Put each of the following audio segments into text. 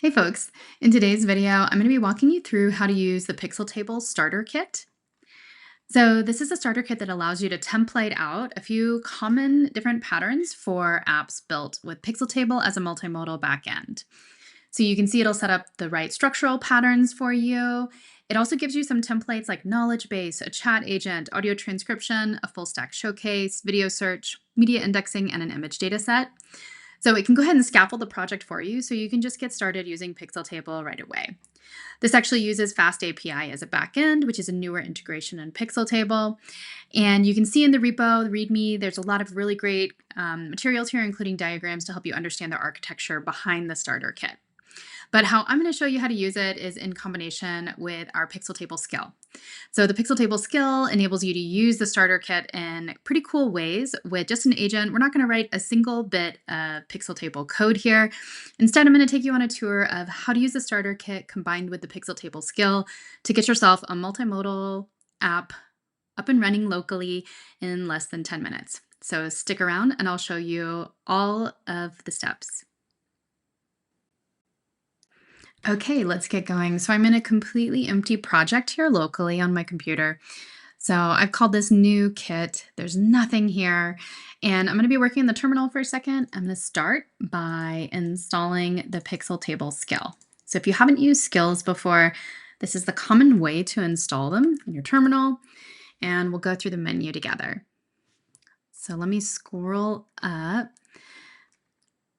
Hey folks, in today's video, I'm going to be walking you through how to use the Pixeltable starter kit. So this is a starter kit that allows you to template out a few common different patterns for apps built with Pixeltable as a multimodal backend. So you can see it'll set up the right structural patterns for you. It also gives you some templates like knowledge base, a chat agent, audio transcription, a full stack showcase, video search, media indexing, and an image data set. So it can go ahead and scaffold the project for you so you can just get started using Pixeltable right away. This actually uses FastAPI as a backend, which is a newer integration in Pixeltable. And you can see in the repo, the README, there's a lot of really great materials here, including diagrams to help you understand the architecture behind the starter kit. But how I'm going to show you how to use it is in combination with our Pixeltable skill. So the Pixeltable skill enables you to use the starter kit in pretty cool ways with just an agent. We're not going to write a single bit of Pixeltable code here. Instead, I'm going to take you on a tour of how to use the starter kit combined with the Pixeltable skill to get yourself a multimodal app up and running locally in less than 10 minutes. So stick around and I'll show you all of the steps. Okay, let's get going. So I'm in a completely empty project here locally on my computer. So I've called this new kit. There's nothing here. And I'm going to be working in the terminal for a second. I'm going to start by installing the Pixeltable skill. So if you haven't used skills before, this is the common way to install them in your terminal. And we'll go through the menu together. So let me scroll up.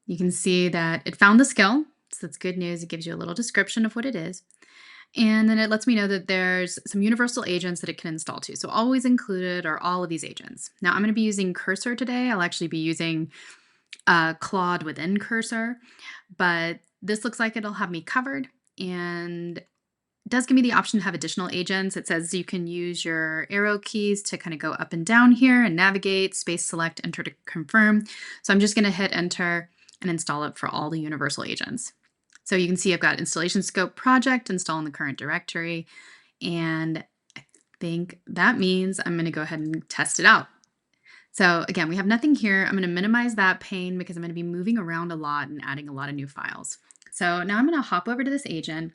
You can see that it found the skill. So that's good news. It gives you a little description of what it is. And then it lets me know that there's some universal agents that it can install to. So always included are all of these agents. Now I'm going to be using Cursor today. I'll actually be using Claude within Cursor, but this looks like it'll have me covered. And it does give me the option to have additional agents. It says you can use your arrow keys to kind of go up and down here and navigate, space select, enter to confirm. So I'm just going to hit enter and install it for all the universal agents. So you can see I've got installation scope project, install in the current directory, and I think that means I'm going to go ahead and test it out. So again, we have nothing here. I'm going to minimize that pane because I'm going to be moving around a lot and adding a lot of new files. So now I'm going to hop over to this agent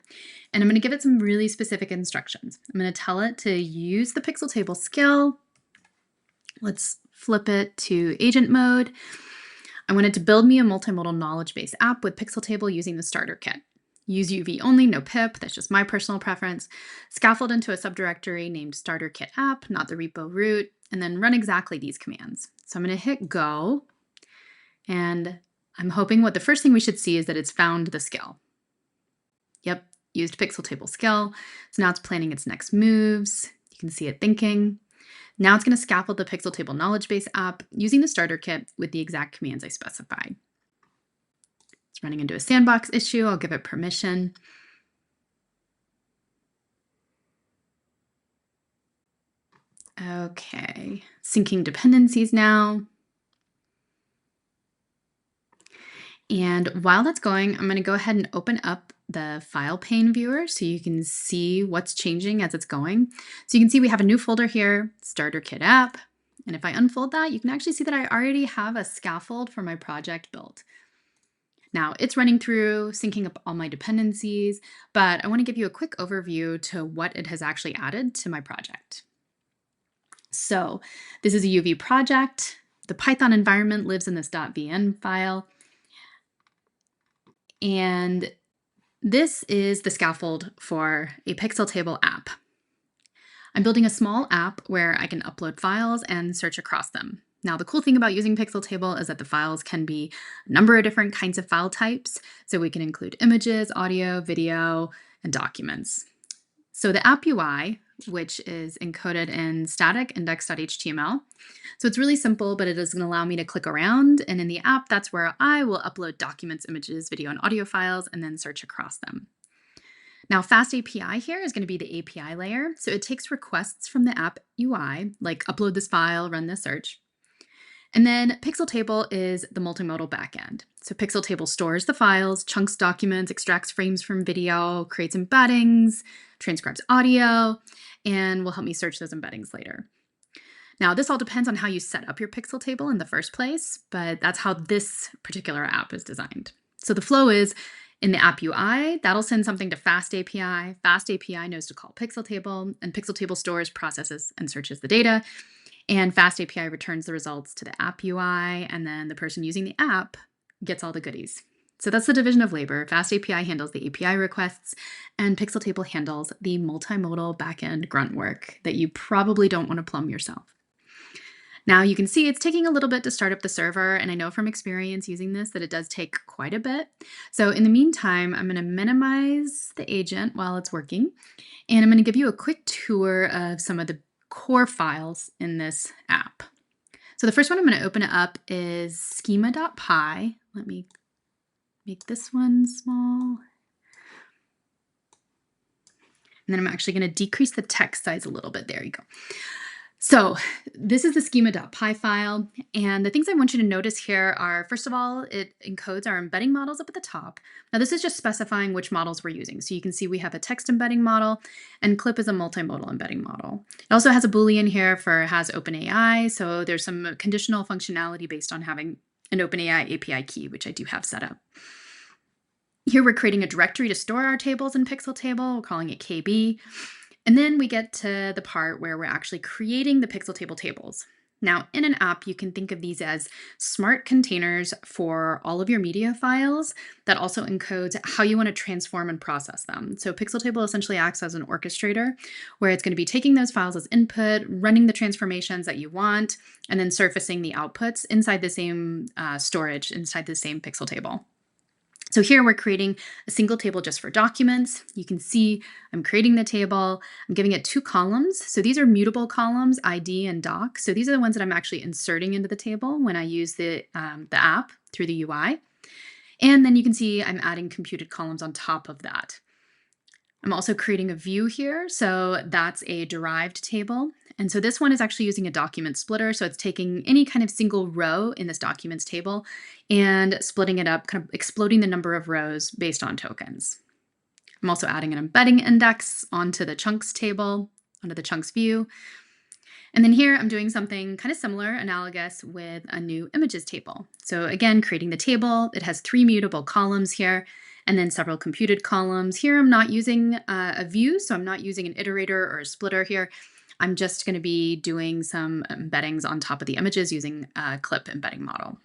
and I'm going to give it some really specific instructions. I'm going to tell it to use the Pixeltable skill. Let's flip it to agent mode. I wanted to build me a multimodal knowledge base app with Pixeltable using the starter kit. Use UV only, no pip, that's just my personal preference. Scaffold into a subdirectory named starter kit app, not the repo root, and then run exactly these commands. So I'm going to hit go, and I'm hoping what the first thing we should see is that it's found the skill. Yep, used Pixeltable skill. So now it's planning its next moves. You can see it thinking. Now it's going to scaffold the Pixeltable knowledge base app using the starter kit with the exact commands I specified. It's running into a sandbox issue. I'll give it permission. Okay, syncing dependencies now. And while that's going, I'm going to go ahead and open up the file pane viewer so you can see what's changing as it's going. So you can see we have a new folder here, starter kit app. And if I unfold that, you can actually see that I already have a scaffold for my project built. Now it's running through, syncing up all my dependencies, but I want to give you a quick overview to what it has actually added to my project. So this is a UV project. The Python environment lives in this .vn file. And this is the scaffold for a Pixeltable app. I'm building a small app where I can upload files and search across them. Now, the cool thing about using Pixeltable is that the files can be a number of different kinds of file types. So we can include images, audio, video, and documents. So the app UI, which is encoded in static index.html. So it's really simple, but it is going to allow me to click around. And in the app, that's where I will upload documents, images, video, and audio files, and then search across them. Now, FastAPI here is going to be the API layer. So it takes requests from the app UI, like upload this file, run this search. And then Pixeltable is the multimodal backend. So Pixeltable stores the files, chunks documents, extracts frames from video, creates embeddings, transcribes audio, and will help me search those embeddings later. Now, this all depends on how you set up your Pixeltable in the first place, but that's how this particular app is designed. So the flow is In the app UI, that'll send something to FastAPI. FastAPI knows to call Pixeltable, and Pixeltable stores, processes, and searches the data. And FastAPI returns the results to the app UI, and then the person using the app gets all the goodies. So that's the division of labor. FastAPI handles the API requests, and Pixeltable handles the multimodal backend grunt work that you probably don't want to plumb yourself. Now you can see it's taking a little bit to start up the server, and I know from experience using this that it does take quite a bit. So in the meantime, I'm going to minimize the agent while it's working, and I'm going to give you a quick tour of some of the core files in this app. So the first one I'm going to open it up is schema.py. Let me make this one small. And then I'm actually going to decrease the text size a little bit. There you go. So this is the schema.py file, and the things I want you to notice here are, first of all, it encodes our embedding models up at the top. Now this is just specifying which models we're using. So you can see we have a text embedding model, and clip is a multimodal embedding model. It also has a Boolean here for has OpenAI, so there's some conditional functionality based on having an OpenAI API key, which I do have set up. Here we're creating a directory to store our tables in Pixeltable. We're calling it KB. And then we get to the part where we're actually creating the Pixeltable tables. Now, in an app, you can think of these as smart containers for all of your media files that also encodes how you want to transform and process them. So Pixeltable essentially acts as an orchestrator where it's going to be taking those files as input, running the transformations that you want, and then surfacing the outputs inside the same storage, inside the same Pixeltable. So here we're creating a single table just for documents. You can see I'm creating the table. I'm giving it 2 columns. So these are mutable columns, ID and doc. So these are the ones that I'm actually inserting into the table when I use the app through the UI. And then you can see I'm adding computed columns on top of that. I'm also creating a view here. So that's a derived table. And so this one is actually using a document splitter. So it's taking any kind of single row in this documents table and splitting it up, kind of exploding the number of rows based on tokens. I'm also adding an embedding index onto the chunks table, onto the chunks view. And then here I'm doing something kind of similar, analogous with a new images table. So again, creating the table, it has 3 mutable columns here, and then several computed columns. Here I'm not using a view, so I'm not using an iterator or a splitter here. I'm just going to be doing some embeddings on top of the images using a clip embedding model.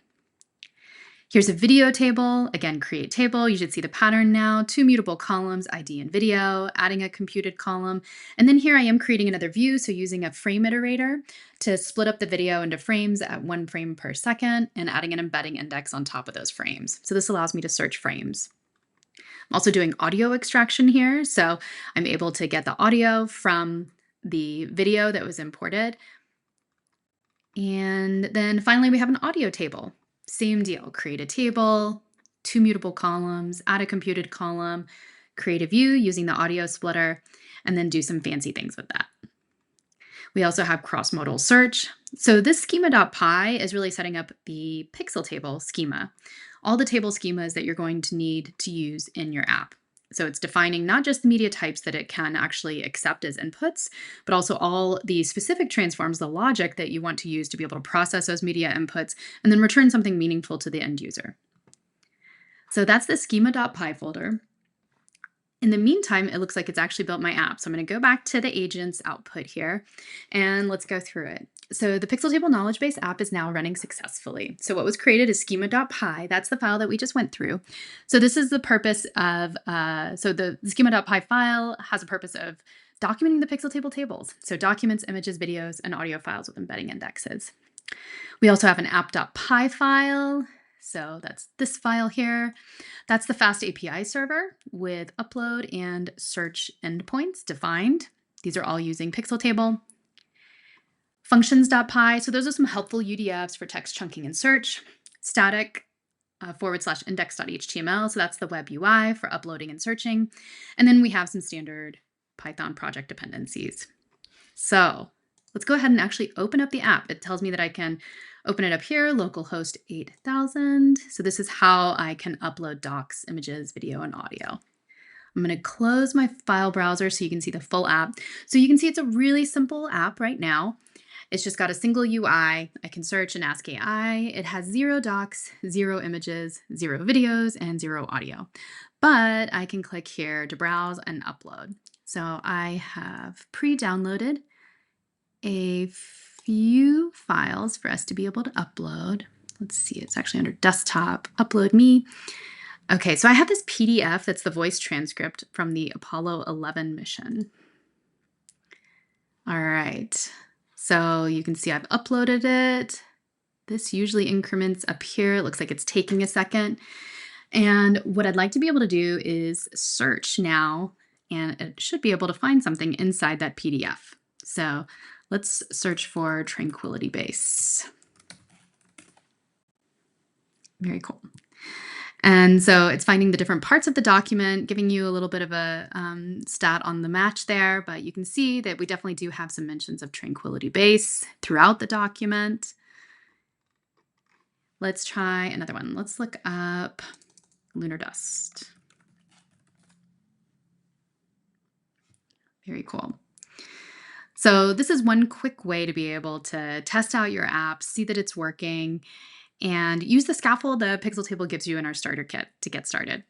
Here's a video table. Again, create table. You should see the pattern now. 2 mutable columns, ID and video, adding a computed column. And then here I am creating another view, so using a frame iterator to split up the video into frames at 1 frame per second and adding an embedding index on top of those frames. So this allows me to search frames. I'm also doing audio extraction here, so I'm able to get the audio from the video that was imported. And then finally we have an audio table. Same deal, create a table, 2 mutable columns, add a computed column, create a view using the audio splitter, and then do some fancy things with that. We also have cross-modal search. So this schema.py is really setting up the Pixeltable schema, all the table schemas that you're going to need to use in your app. So it's defining not just the media types that it can actually accept as inputs, but also all the specific transforms, the logic that you want to use to be able to process those media inputs and then return something meaningful to the end user. So that's the schema.py folder. In the meantime, it looks like it's actually built my app. So I'm going to go back to the agent's output here and let's go through it. So the Pixeltable knowledge base app is now running successfully. So what was created is schema.py. That's the file that we just went through. So this is the purpose of, so the schema.py file has a purpose of documenting the Pixeltable tables. So documents, images, videos, and audio files with embedding indexes. We also have an app.py file. So that's this file here. That's the FastAPI server with upload and search endpoints defined. These are all using Pixeltable. Functions.py, so those are some helpful UDFs for text chunking and search. Static / index.html, so that's the web UI for uploading and searching. And then we have some standard Python project dependencies. So let's go ahead and actually open up the app. It tells me that I can open it up here, localhost 8000. So this is how I can upload docs, images, video, and audio. I'm going to close my file browser so you can see the full app. So you can see it's a really simple app right now. It's just got a single UI. I can search and ask AI. It has 0 docs, 0 images, 0 videos, and 0 audio. But I can click here to browse and upload. So I have pre-downloaded a few files for us to be able to upload. Let's see, it's actually under desktop, upload me. Okay, so I have this PDF that's the voice transcript from the Apollo 11 mission. All right, so you can see I've uploaded it. This usually increments up here. It looks like it's taking a second. And what I'd like to be able to do is search now, and it should be able to find something inside that PDF. So let's search for tranquility base. Very cool. And so it's finding the different parts of the document, giving you a little bit of a stat on the match there, but you can see that we definitely do have some mentions of tranquility base throughout the document. Let's try another one. Let's look up lunar dust. Very cool. So this is one quick way to be able to test out your app, see that it's working, and use the scaffold the Pixeltable gives you in our starter kit to get started.